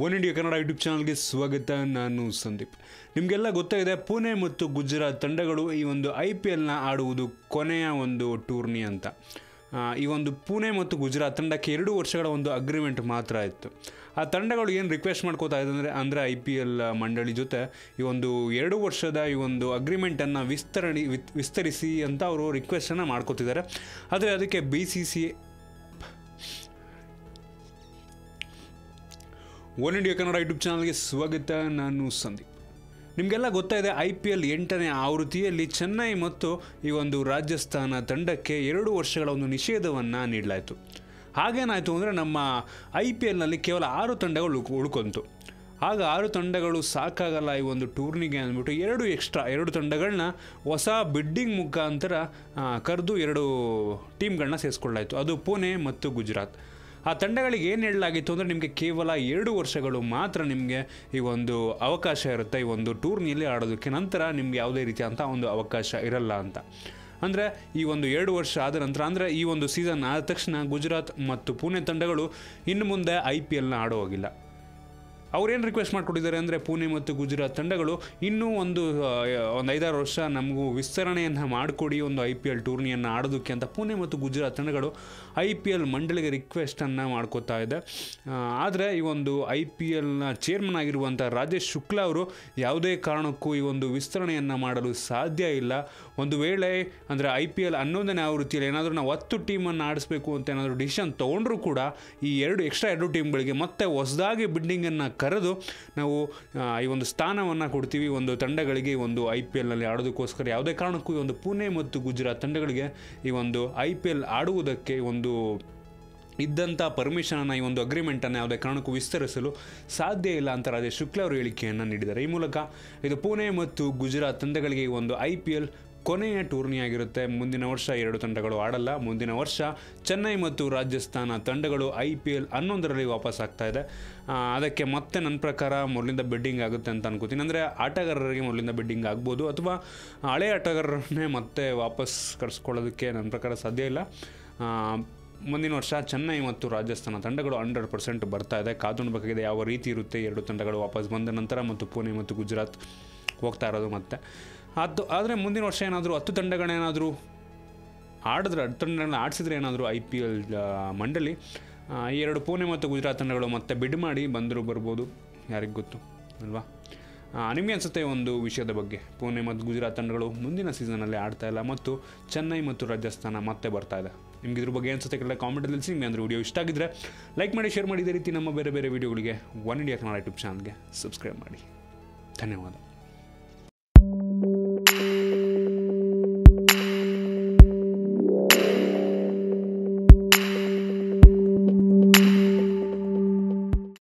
One India Kannada YouTube ಚಾನಲ್ಗೆ ಸ್ವಾಗತ. ನಾನು ಸಂದೀಪ್. ನಿಮಗೆಲ್ಲ ಗೊತ್ತಾಗಿದೆ, ಪುಣೆ ಮತ್ತು ಗುಜರಾತ್ ತಂಡಗಳು ಈ ಒಂದು IPLನ ಆಡುವುದು ಕೊನೆಯ ಒಂದು ಟೂರ್ನಿ ಅಂತ. ಈ ಒಂದು ಪುಣೆ ಮತ್ತು ಗುಜರಾತ್ ತಂಡಕ್ಕೆ 2 ವರ್ಷಗಳ ಒಂದು ಅಗ್ರಿಮೆಂಟ್ ಮಾತ್ರ ಇತ್ತು. ಆ ತಂಡಗಳು ಏನು ರಿಕ್ವೆಸ್ಟ್ ಮಾಡ್ಕೋತಾ ಇದೆ ಅಂದರೆ IPL ಮಂಡಳಿ ಜೊತೆ ಈ ಒಂದು 2 ವರ್ಷದ ಈ ಒಂದು ಅಗ್ರಿಮೆಂಟನ್ನು ವಿಸ್ತರಿಸಿ ಅಂತ ಅವರು ರಿಕ್ವೆಸ್ಟನ್ನು ಮಾಡ್ಕೋತಿದ್ದಾರೆ. ಆದರೆ ಅದಕ್ಕೆ BCCI one India Kannada YouTube ಚಾನಲ್ಗೆ ಸ್ವಾಗತ. ನಾನು ಸಂದೀಪ್. ನಿಮಗೆಲ್ಲ ಗೊತ್ತಾಯಿದೆ, IPL 8ನೇ ಆವೃತ್ತಿಯಲ್ಲಿ ಚೆನ್ನೈ ಮತ್ತು ಈ ಒಂದು ರಾಜಸ್ಥಾನ ತಂಡಕ್ಕೆ 2 ವರ್ಷಗಳ ಒಂದು ನಿಷೇಧವನ್ನು ನೀಡಲಾಯಿತು. ಹಾಗೇನಾಯಿತು ಅಂದರೆ ನಮ್ಮ IPLನಲ್ಲಿ ಕೇವಲ 6 ತಂಡಗಳು ಉಳ್ಕೊಂತು. ಆಗ 6 ತಂಡಗಳು ಸಾಕಾಗಲ್ಲ ಈ ಒಂದು ಟೂರ್ನಿಗೆ ಅಂದ್ಬಿಟ್ಟು 2 ತಂಡಗಳನ್ನ ಹೊಸ ಬಿಡ್ಡಿಂಗ್ ಮುಖಾಂತರ ಕರೆದು 2 ಟೀಮ್ಗಳನ್ನ ಸೇರಿಸ್ಕೊಳ್ಳಾಯಿತು. ಅದು ಪುಣೆ ಮತ್ತು ಗುಜರಾತ್. ಆ ತಂಡಗಳಿಗೆ ಏನು ಹೇಳಲಾಗಿತ್ತು ಅಂದರೆ, ನಿಮಗೆ ಕೇವಲ 2 ವರ್ಷಗಳು ಮಾತ್ರ ನಿಮಗೆ ಈ ಒಂದು ಅವಕಾಶ ಇರುತ್ತೆ ಈ ಒಂದು ಟೂರ್ನಿಯಲ್ಲಿ ಆಡೋದಕ್ಕೆ. ನಂತರ ನಿಮ್ಗೆ ಯಾವುದೇ ರೀತಿಯಾದಂಥ ಒಂದು ಅವಕಾಶ ಇರಲ್ಲ ಅಂತ. ಅಂದರೆ ಈ ಒಂದು 2 ವರ್ಷ ಆದ ನಂತರ, ಅಂದರೆ ಈ ಒಂದು ಸೀಸನ್ ಆದ ತಕ್ಷಣ ಗುಜರಾತ್ ಮತ್ತು ಪುಣೆ ತಂಡಗಳು ಇನ್ನು ಮುಂದೆ IPLನ ಆಡೋ ಹೋಗಿಲ್ಲ. ಅವ್ರೇನು ರಿಕ್ವೆಸ್ಟ್ ಮಾಡಿಕೊಟ್ಟಿದ್ದಾರೆ ಅಂದರೆ, ಪುಣೆ ಮತ್ತು ಗುಜರಾತ್ ತಂಡಗಳು ಇನ್ನೂ ಒಂದು 5-6 ವರ್ಷ ನಮಗೂ ವಿಸ್ತರಣೆಯನ್ನು ಮಾಡಿಕೊಡಿ ಒಂದು IPL ಟೂರ್ನಿಯನ್ನು ಆಡೋದಕ್ಕೆ ಅಂತ ಪುಣೆ ಮತ್ತು ಗುಜರಾತ್ ತಂಡಗಳು IPL ಮಂಡಳಿಗೆ ರಿಕ್ವೆಸ್ಟನ್ನು ಮಾಡ್ಕೋತಾ ಇದೆ. ಆದರೆ ಈ ಒಂದು IPLನ ಚೇರ್ಮನ್ ಆಗಿರುವಂಥ ರಾಜೇಶ್ ಶುಕ್ಲಾ ಅವರು ಯಾವುದೇ ಕಾರಣಕ್ಕೂ ಈ ಒಂದು ವಿಸ್ತರಣೆಯನ್ನು ಮಾಡಲು ಸಾಧ್ಯ ಇಲ್ಲ. ಒಂದು ವೇಳೆ ಅಂದರೆ IPL 11ನೇ ಆವೃತ್ತಿಯಲ್ಲಿ ಏನಾದರೂ ನಾವು 10 ಟೀಮನ್ನು ಆಡಿಸ್ಬೇಕು ಅಂತ ಏನಾದರೂ ಡಿಸಿಷನ್ ತೊಗೊಂಡ್ರೂ ಕೂಡ ಈ ಎಕ್ಸ್ಟ್ರಾ 2 ಟೀಮ್ಗಳಿಗೆ ಮತ್ತೆ ಹೊಸದಾಗಿ ಬಿಡ್ಡಿಂಗನ್ನು ಕರೆದು ನಾವು ಈ ಒಂದು ಸ್ಥಾನವನ್ನು ಕೊಡ್ತೀವಿ ಒಂದು ತಂಡಗಳಿಗೆ ಈ ಒಂದು IPLನಲ್ಲಿ ಆಡೋದಕ್ಕೋಸ್ಕರ. ಯಾವುದೇ ಕಾರಣಕ್ಕೂ ಈ ಒಂದು ಪುಣೆ ಮತ್ತು ಗುಜರಾತ್ ತಂಡಗಳಿಗೆ ಈ ಒಂದು IPL ಆಡುವುದಕ್ಕೆ ಒಂದು ಇದ್ದಂಥ ಪರ್ಮಿಷನನ್ನು, ಈ ಒಂದು ಅಗ್ರಿಮೆಂಟನ್ನು ಯಾವುದೇ ಕಾರಣಕ್ಕೂ ವಿಸ್ತರಿಸಲು ಸಾಧ್ಯ ಇಲ್ಲ ಅಂತ ರಾಜೇಶ್ ಶುಕ್ಲಾ ಅವರು ಹೇಳಿಕೆಯನ್ನು ನೀಡಿದ್ದಾರೆ. ಈ ಮೂಲಕ ಇದು ಪುಣೆ ಮತ್ತು ಗುಜರಾತ್ ತಂಡಗಳಿಗೆ ಈ ಒಂದು IPL ಕೊನೆಯ ಟೂರ್ನಿ ಆಗಿರುತ್ತೆ. ಮುಂದಿನ ವರ್ಷ 2 ತಂಡಗಳು ಆಡಲ್ಲ. ಮುಂದಿನ ವರ್ಷ ಚೆನ್ನೈ ಮತ್ತು ರಾಜಸ್ಥಾನ ತಂಡಗಳು IPL 11ರಲ್ಲಿ ವಾಪಸ್ ಆಗ್ತಾ ಇದೆ. ಅದಕ್ಕೆ ಮತ್ತೆ ನನ್ನ ಪ್ರಕಾರ ಮೊದಲಿಂದ ಬೆಡ್ಡಿಂಗ್ ಆಗುತ್ತೆ ಅಂತ ಅನ್ಕೋತೀನಿ. ಅಂದರೆ ಆಟಗಾರರಿಗೆ ಮೊದಲಿಂದ ಬೆಡ್ಡಿಂಗ್ ಆಗ್ಬೋದು, ಅಥವಾ ಹಳೆ ಆಟಗಾರರನ್ನೇ ಮತ್ತೆ ವಾಪಸ್ ಕರೆಸ್ಕೊಳ್ಳೋದಕ್ಕೆ ನನ್ನ ಪ್ರಕಾರ ಸಾಧ್ಯ ಇಲ್ಲ. ಮುಂದಿನ ವರ್ಷ ಚೆನ್ನೈ ಮತ್ತು ರಾಜಸ್ಥಾನ ತಂಡಗಳು 100% ಬರ್ತಾ ಇದೆ. ಕಾದು ನೋಡಬೇಕಾಗಿದೆ ಯಾವ ರೀತಿ ಇರುತ್ತೆ 2 ತಂಡಗಳು ವಾಪಸ್ ಬಂದ ನಂತರ, ಮತ್ತು ಪುಣೆ ಮತ್ತು ಗುಜರಾತ್ ಹೋಗ್ತಾ ಇರೋದು ಮತ್ತೆ ಆದರೆ ಮುಂದಿನ ವರ್ಷ ಏನಾದರೂ 10 ತಂಡಗಳೇನಾದರೂ ಆಡಿದ್ರೆ, 10 ತಂಡಗಳನ್ನ ಆಡಿಸಿದ್ರೆ ಏನಾದರೂ IPL ಮಂಡಳಿ ಈ 2 ಪುಣೆ ಮತ್ತು ಗುಜರಾತ್ ತಂಡಗಳು ಮತ್ತೆ ಬಿಡ್ ಮಾಡಿ ಬಂದರೂ ಬರ್ಬೋದು, ಯಾರಿಗೆ ಗೊತ್ತು ಅಲ್ವಾ? ನಿಮಗೆ ಅನಿಸುತ್ತೆ ಒಂದು ವಿಷಯದ ಬಗ್ಗೆ, ಪುಣೆ ಮತ್ತು ಗುಜರಾತ್ ತಂಡಗಳು ಮುಂದಿನ ಸೀಸನಲ್ಲಿ ಆಡ್ತಾ ಇಲ್ಲ ಮತ್ತು ಚೆನ್ನೈ ಮತ್ತು ರಾಜಸ್ಥಾನ ಮತ್ತೆ ಬರ್ತಾ ಇದೆ. ನಿಮ್ಗೆ ಇದ್ರ ಬಗ್ಗೆ ಅನಿಸುತ್ತೆ ಕೆಲ ಕಾಮೆಂಟಲ್ಲಿ ತಿಳಿಸಿ. ನಿಮಗೆ ಅಂದರೆ ವಿಡಿಯೋ ಇಷ್ಟ ಆಗಿದ್ದರೆ ಲೈಕ್ ಮಾಡಿ, ಶೇರ್ ಮಾಡಿ. ಇದೇ ರೀತಿ ನಮ್ಮ ಬೇರೆ ಬೇರೆ ವೀಡಿಯೋಗಳಿಗೆ ಒನ್ ಇಂಡಿಯಾ ಕನ್ನಡ ಯೂಟ್ಯೂಬ್ ಚಾನಲ್ಗೆ ಸಬ್ಸ್ಕ್ರೈಬ್ ಮಾಡಿ. ಧನ್ಯವಾದ.